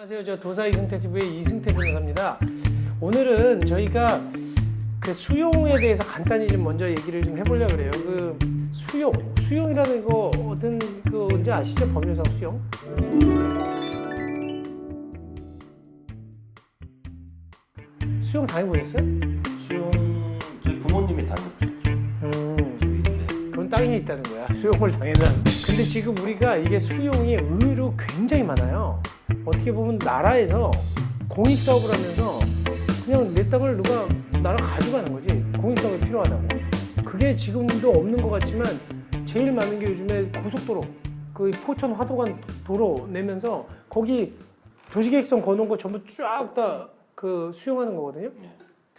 안녕하세요. 저 도사 이승태 TV의 이승태 변호사입니다. 오늘은 저희가 그 수용에 대해서 간단히 좀 먼저 얘기를 좀 해보려고 그래요. 그 수용이라는 거 어떤 그 언제 아시죠? 법률상 수용? 수용 당해보셨어요? 수용 저희 부모님이 다녔죠. 그건 땅이 있다는 거야. 수용을 당해는. 근데 지금 우리가 이게 수용이 의외로 굉장히 많아요. 어떻게 보면 나라에서 공익사업을 하면서 그냥 내 땅을 누가 나라 가져가는 거지. 공익사업이 필요하다고. 그게 지금도 없는 것 같지만 제일 많은 게 요즘에 고속도로, 그 포천 화도간 도로 내면서 거기 도시계획성 거놓은 거 전부 쫙 다 그 수용하는 거거든요.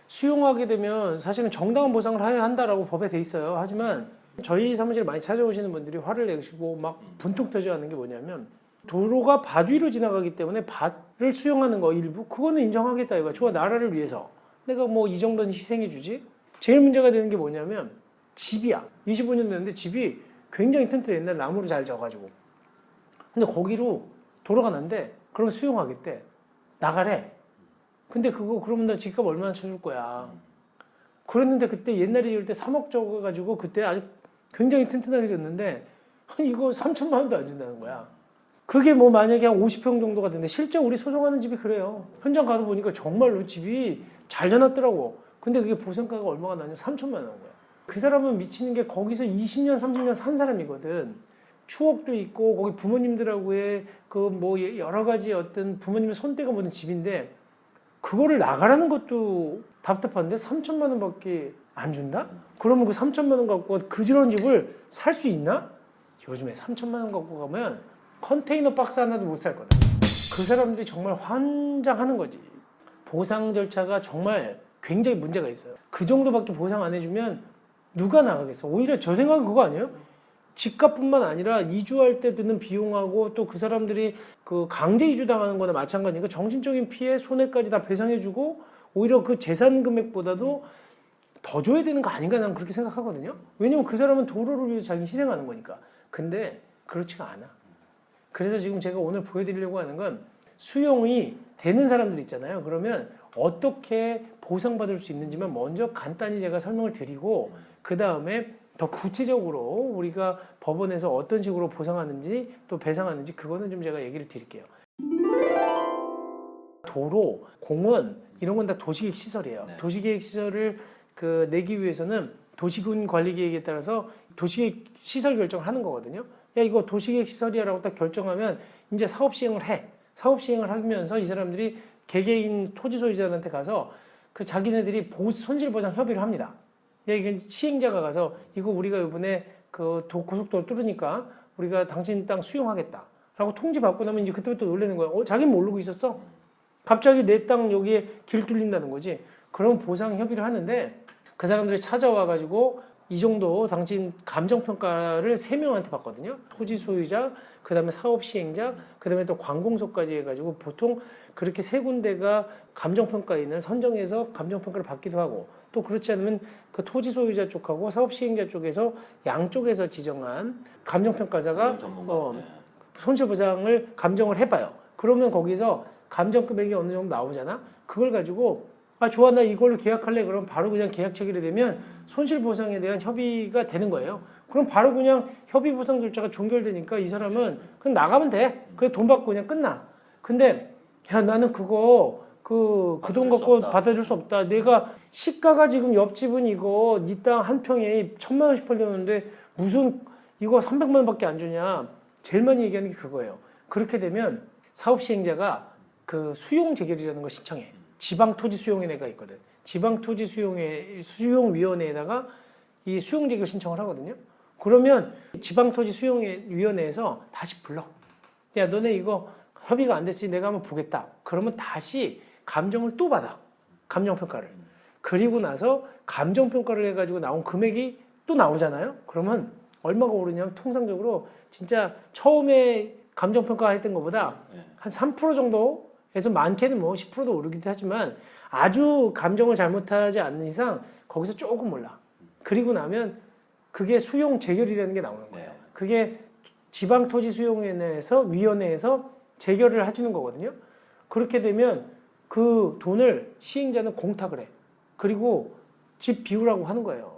수용하게 되면 사실은 정당한 보상을 해야 한다라고 법에 돼 있어요. 하지만 저희 사무실 많이 찾아오시는 분들이 화를 내시고 막 분통 터져 하는 게 뭐냐면 도로가 밭 위로 지나가기 때문에 밭을 수용하는 거 일부 그거는 인정하겠다 이거야. 좋아, 나라를 위해서 내가 뭐 이 정도는 희생해 주지. 제일 문제가 되는 게 뭐냐면 집이야. 25년 됐는데 집이 굉장히 튼튼해. 옛날 나무로 잘 져가지고. 근데 거기로 도로가 난데 그러면 수용하겠대. 나가래. 근데 그거 그러면 나 집값 얼마나 쳐줄 거야. 그랬는데 그때 옛날에 이럴 때 3억 적어가지고 그때 아주 굉장히 튼튼하게 졌는데 이거 3천만 원도 안 준다는 거야. 그게 뭐 만약에 한 50평 정도가 되는데 실제 우리 소송하는 집이 그래요. 현장 가서 보니까 정말로 집이 잘 져놨더라고. 근데 그게 보상가가 얼마가 나냐? 3천만 원 거야. 그 사람은 미치는 게 거기서 20년, 30년 산 사람이거든. 추억도 있고 거기 부모님들하고의 그 뭐 여러 가지 어떤 부모님의 손때가 묻은 집인데 그거를 나가라는 것도 답답한데 3천만 원밖에 안 준다? 그러면 그 3천만 원 갖고 그지런 집을 살 수 있나? 요즘에 3천만 원 갖고 가면 컨테이너 박스 하나도 못 살 거다. 그 사람들이 정말 환장하는 거지. 보상 절차가 정말 굉장히 문제가 있어요. 그 정도밖에 보상 안 해주면 누가 나가겠어? 오히려 저 생각은 그거 아니에요? 집값뿐만 아니라 이주할 때 드는 비용하고 또 그 사람들이 그 강제 이주당하는 거나 마찬가지니까 정신적인 피해, 손해까지 다 배상해주고 오히려 그 재산 금액보다도 더 줘야 되는 거 아닌가 나는 그렇게 생각하거든요. 왜냐면 그 사람은 도로를 위해서 자기 희생하는 거니까. 근데 그렇지가 않아. 그래서 지금 제가 오늘 보여드리려고 하는 건 수용이 되는 사람들 있잖아요. 그러면 어떻게 보상받을 수 있는지만 먼저 간단히 제가 설명을 드리고 그 다음에 더 구체적으로 우리가 법원에서 어떤 식으로 보상하는지 또 배상하는지 그거는 좀 제가 얘기를 드릴게요. 도로, 공원 이런 건 다 도시계획 시설이에요. 네. 도시계획 시설을 그 내기 위해서는 도시군 관리계획에 따라서 도시계획 시설 결정을 하는 거거든요. 야 이거 도시계획 시설이야라고 딱 결정하면 이제 사업 시행을 해. 사업 시행을 하면서 이 사람들이 개개인 토지 소유자한테 가서 그 자기네들이 손실 보상 협의를 합니다. 야 이게 시행자가 가서 이거 우리가 이번에 그 고속도로 뚫으니까 우리가 당신 땅 수용하겠다라고 통지 받고 나면 이제 그때부터 놀라는 거야. 자기는 모르고 있었어? 갑자기 내 땅 여기에 길 뚫린다는 거지. 그럼 보상 협의를 하는데 그 사람들이 찾아와 가지고 이 정도 당신 감정평가를 3명한테 받거든요. 토지 소유자, 그 다음에 사업 시행자, 그 다음에 또 관공서까지 해가지고 보통 그렇게 3군데가 감정평가인을 선정해서 감정평가를 받기도 하고 또 그렇지 않으면 그 토지 소유자 쪽하고 사업 시행자 쪽에서 양쪽에서 지정한 감정평가자가 손실보상을 감정을 해봐요. 그러면 거기서 감정금액이 어느 정도 나오잖아. 그걸 가지고 아 좋아 나 이걸로 계약할래 그럼 바로 그냥 계약 체결이 되면 손실보상에 대한 협의가 되는 거예요. 그럼 바로 그냥 협의보상 절차가 종결되니까 이 사람은 그냥 나가면 돼. 그래 돈 받고 그냥 끝나. 근데 야 나는 그거 그 돈 갖고 받아줄 수 없다. 내가 시가가 지금 옆집은 이거 니 땅 한 평에 1,000만 원씩 팔렸는데 무슨 이거 300만 원밖에 안 주냐. 제일 많이 얘기하는 게 그거예요. 그렇게 되면 사업 시행자가 그 수용 재결이라는 걸 신청해. 지방토지수용회가 있거든. 지방토지수용위원회에다가 이 수용재결 신청을 하거든요. 그러면 지방토지수용위원회에서 다시 불러. 야 너네 이거 협의가 안 됐으니 내가 한번 보겠다. 그러면 다시 감정을 또 받아. 감정평가를. 그리고 나서 감정평가를 해가지고 나온 금액이 또 나오잖아요. 그러면 얼마가 오르냐면 통상적으로 진짜 처음에 감정평가 했던 것보다 한 3% 정도 그래서 많게는 뭐 10%도 오르기도 하지만 아주 감정을 잘못하지 않는 이상 거기서 조금 올라. 그리고 나면 그게 수용 재결이라는 게 나오는 거예요. 그게 지방토지수용위원회에서 재결을 해주는 거거든요. 그렇게 되면 그 돈을 시행자는 공탁을 해. 그리고 집 비우라고 하는 거예요.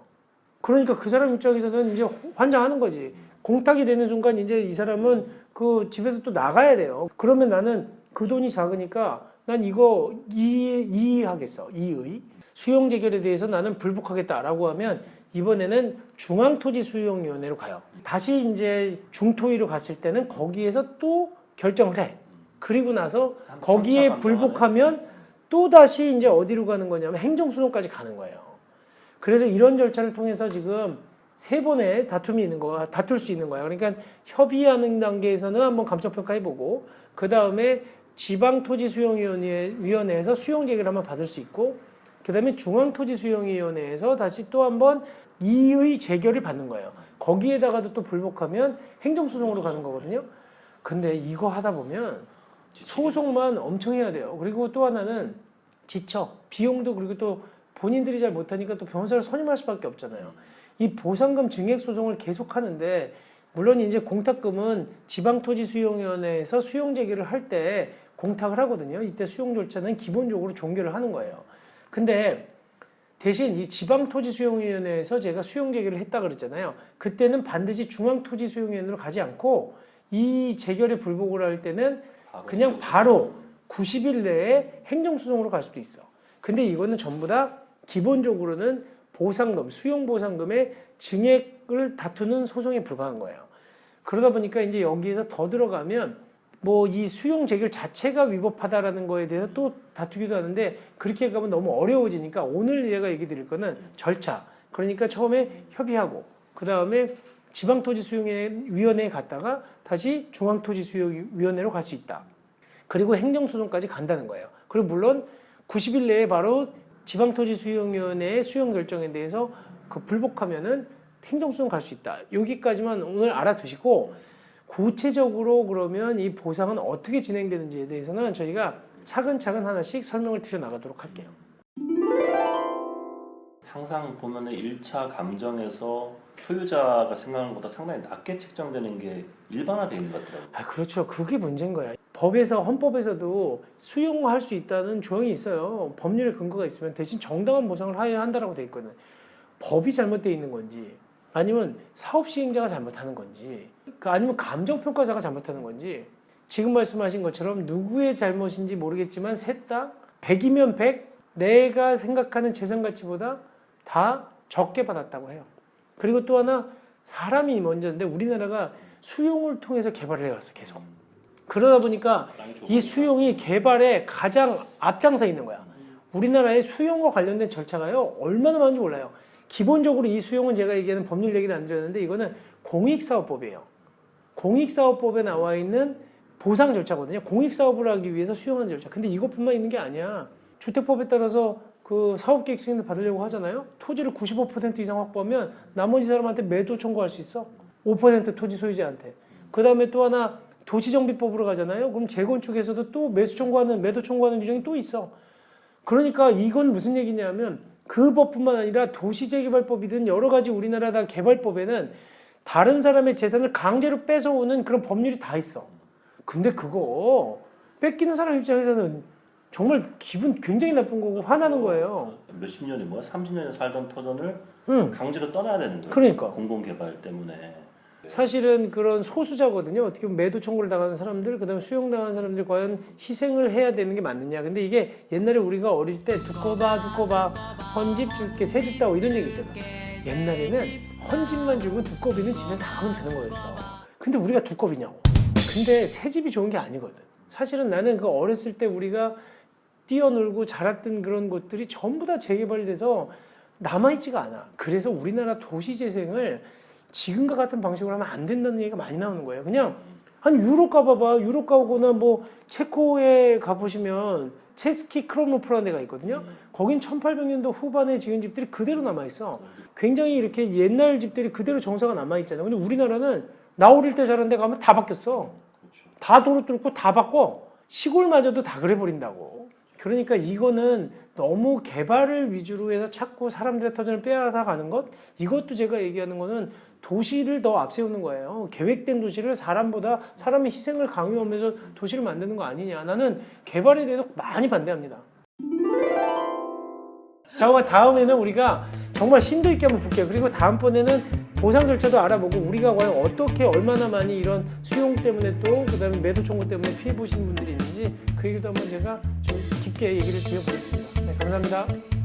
그러니까 그 사람 입장에서는 이제 환장하는 거지. 공탁이 되는 순간 이제 이 사람은 그 집에서 또 나가야 돼요. 그러면 나는 그 돈이 작으니까 난 이거 이의하겠어. 이의. 수용 재결에 대해서 나는 불복하겠다라고 하면 이번에는 중앙토지수용위원회로 가요. 다시 이제 중토위로 갔을 때는 거기에서 또 결정을 해. 그리고 나서 거기에 불복하면 또 다시 이제 어디로 가는 거냐면 행정소송까지 가는 거예요. 그래서 이런 절차를 통해서 지금 3번의 다툼이 있는 거야. 다툴 수 있는 거야. 그러니까 협의하는 단계에서는 한번 감정평가해보고 그 다음에 지방토지수용위원회에서 수용재개를 한번 받을 수 있고 그 다음에 중앙토지수용위원회에서 다시 또 한번 이의 재결을 받는 거예요. 거기에다가도 또 불복하면 행정소송으로 가는 거거든요. 근데 이거 하다 보면 소송만 엄청 해야 돼요. 그리고 또 하나는 지쳐. 비용도 그리고 또 본인들이 잘 못하니까 또 변호사를 선임할 수밖에 없잖아요. 이 보상금 증액 소송을 계속 하는데 물론 이제 공탁금은 지방토지수용위원회에서 수용 재개를 할 때 공탁을 하거든요. 이때 수용 절차는 기본적으로 종결을 하는 거예요. 근데 대신 이 지방토지수용위원회에서 제가 수용 재개를 했다 그랬잖아요. 그때는 반드시 중앙토지수용위원회로 가지 않고 이 재결에 불복을 할 때는 그냥 바로 90일 내에 행정소송으로 갈 수도 있어. 근데 이거는 전부 다 기본적으로는 보상금, 수용보상금의 증액을 다투는 소송에 불과한 거예요. 그러다 보니까 이제 여기에서 더 들어가면 뭐 이 수용 재결 자체가 위법하다라는 거에 대해서 또 다투기도 하는데 그렇게 가면 너무 어려워지니까 오늘 제가 얘기 드릴 거는 절차. 그러니까 처음에 협의하고 그 다음에 지방토지수용위원회에 갔다가 다시 중앙토지수용위원회로 갈 수 있다. 그리고 행정소송까지 간다는 거예요. 그리고 물론 90일 내에 바로 지방토지수용위원회의 수용 결정에 대해서 그 불복하면은 행정소송 갈 수 있다. 여기까지만 오늘 알아두시고 구체적으로 그러면 이 보상은 어떻게 진행되는지에 대해서는 저희가 차근차근 하나씩 설명을 드려 나가도록 할게요. 항상 보면은 1차 감정에서 소유자가 생각하는 것보다 상당히 낮게 책정되는 게 일반화되어 있는 것 같더라고요. 아, 그렇죠. 그게 문제인 거야. 법에서, 헌법에서도 수용할 수 있다는 조항이 있어요. 법률의 근거가 있으면 대신 정당한 보상을 하여야 한다라고 돼 있거든. 법이 잘못되어 있는 건지 아니면 사업 시행자가 잘못하는 건지 아니면 감정평가사가 잘못하는 건지 지금 말씀하신 것처럼 누구의 잘못인지 모르겠지만 셋 다 100이면 100 내가 생각하는 재산 가치보다 다 적게 받았다고 해요. 그리고 또 하나 사람이 먼저인데 우리나라가 수용을 통해서 개발을 해왔어 계속. 그러다 보니까 이 수용이 개발에 가장 앞장서 있는 거야. 우리나라의 수용과 관련된 절차가요 얼마나 많은지 몰라요. 기본적으로 이 수용은 제가 얘기하는 법률 얘기는 안 드렸는데 이거는 공익사업법이에요. 공익사업법에 나와 있는 보상 절차거든요. 공익사업을 하기 위해서 수용하는 절차. 근데 이것뿐만 있는 게 아니야. 주택법에 따라서 그 사업계획 승인을 받으려고 하잖아요. 토지를 95% 이상 확보하면 나머지 사람한테 매도 청구할 수 있어. 5% 토지 소유자한테. 그 다음에 또 하나 도시정비법으로 가잖아요. 그럼 재건축에서도 또 매도 청구하는 규정이 또 있어. 그러니까 이건 무슨 얘기냐면 그 법뿐만 아니라 도시재개발법이든 여러 가지 우리나라 다 개발법에는 다른 사람의 재산을 강제로 뺏어오는 그런 법률이 다 있어. 근데 그거 뺏기는 사람 입장에서는 정말 기분 굉장히 나쁜 거고 화나는 거예요. 몇십 년이 30년에 살던 터전을 강제로 떠나야 되는 거예요. 그러니까. 공공개발 때문에. 사실은 그런 소수자거든요. 어떻게 보면 매도 청구를 당하는 사람들, 그다음에 수용당하는 사람들이 과연 희생을 해야 되는 게 맞느냐. 근데 이게 옛날에 우리가 어릴 때 두꺼 봐 헌집 줄게 새집 다오 이런 얘기 있잖아. 옛날에는 헌집만 주고 두꺼비는 집에 다 하면 되는 거였어. 근데 우리가 두꺼비냐고. 근데 새집이 좋은 게 아니거든. 사실은 나는 그 어렸을 때 우리가 뛰어놀고 자랐던 그런 곳들이 전부 다 재개발돼서 남아있지가 않아. 그래서 우리나라 도시재생을 지금과 같은 방식으로 하면 안 된다는 얘기가 많이 나오는 거예요. 그냥 한 유럽 가봐봐. 유럽 가거나 뭐 체코에 가보시면 체스키 크롬노프라는 데가 있거든요. 거긴 1800년도 후반에 지은 집들이 그대로 남아있어. 굉장히 이렇게 옛날 집들이 그대로 정서가 남아있잖아요. 근데 우리나라는 나 어릴 때 자란 데 가면 다 바뀌었어. 다 도로 뚫고 다 바꿔. 시골마저도 다 그래버린다고. 그러니까 이거는 너무 개발을 위주로 해서 자꾸 사람들의 터전을 빼앗아 가는 것, 이것도 제가 얘기하는 거는 도시를 더 앞세우는 거예요. 계획된 도시를 사람보다 사람의 희생을 강요하면서 도시를 만드는 거 아니냐. 나는 개발에 대해서 많이 반대합니다. 자, 다음에는 우리가 정말 심도 있게 한번 볼게요. 그리고 다음번에는 보상 절차도 알아보고 우리가 과연 어떻게 얼마나 많이 이런 수용 때문에 또 그다음에 매도 청구 때문에 피해 보시는 분들이 있는지 그 얘기도 한번 제가 좀 깊게 얘기를 드려보겠습니다. 네, 감사합니다.